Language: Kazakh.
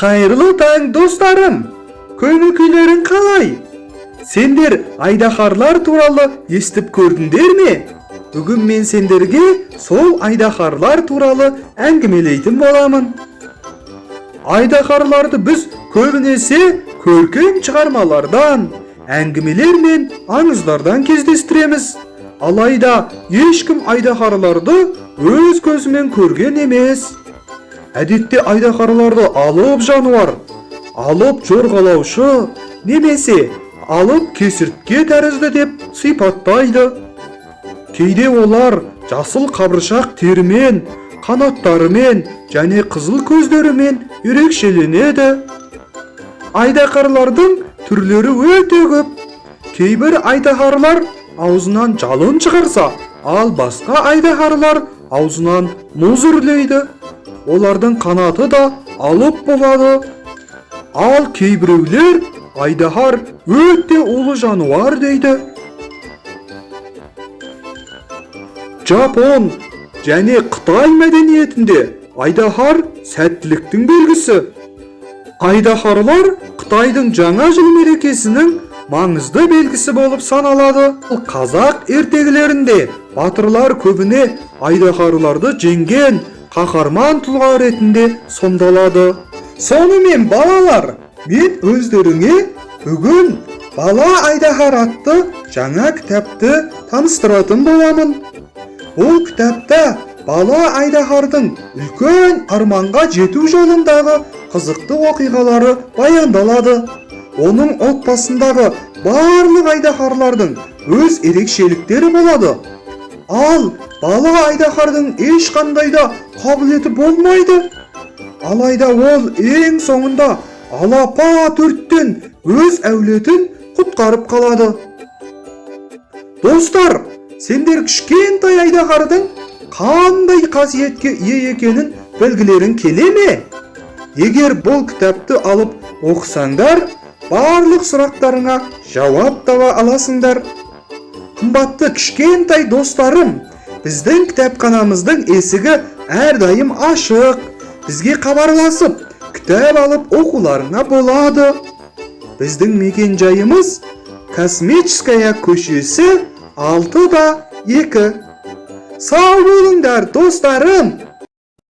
Kayırlı taң dostlarım, көңіл-күйлерің қалай? Сендер айдаһарлар туралы естіп көрдіңдер ме? Бүгін мен сендерге сол айдаһарлар туралы әңгімелейтін боламын. Айдаһарларды біз көбінесе көркем шығармалардан, әңгімелер мен аңыздардан кездестіреміз. Алайда ешкім айдаһарларды өз көзімен көрген емес. Әдетте айдаһарларды алып жануар, алып жорғалаушы, немесе алып кесіртке тәрізді деп сипаттайды. Кейде олар жасыл қабыршақ терімен, қанаттарымен және қызыл көздерімен ерекшеленеді. Айдаһарлардың түрлері өте көп. Кейбір айдаһарлар аузынан жалын шығарса, ал басқа айдаһарлар аузынан мұз үрлейді. Олардың қанаты да алып болады. Ал кейбіреулер айдаһар өте улы жануар дейді. Жапон және Қытай мәдениетінде айдаһар сәттіліктің белгісі. Айдаһарлар Қытайдың жаңа жыл мерекесінің маңызды белгісі болып саналады. Қазақ ертегілерінде батырлар көбіне айдаһарларды жеңген қаһарман тұлға ретінде сомдалады. Сонымен балалар, мен өздеріңе бүгін Бала айдаһар атты жаңа кітапты таныстыратын боламын. Бұл кітапта бала айдаһардың үлкен арманға жету жолындағы қызықты оқиғалары баяндалады. Оның отбасындағы барлық айдаһарлардың өз ерекшеліктері болады. Ал бала айдаһардың ешқандай да қабілеті болмайды. Алайда ол ең соңында алапат өрттен өз әулетін құтқарып қалады. Достар, сендер кішкентай айдаһардың қандай қасиетке ие екенін білгілерің келе ме? Егер бұл кітапты алып оқысаңдар, барлық сұрақтарыңа жауап таба аласыңдар. Қымбатты кішкентай достарым, біздің кітапханамыздың есігі әрдайым ашық. Бізге хабарласып, кітап алып оқуларыңа болады. Біздің мекен жайымыз Космическая көшесі 6-2. Сау болыңдар достарым!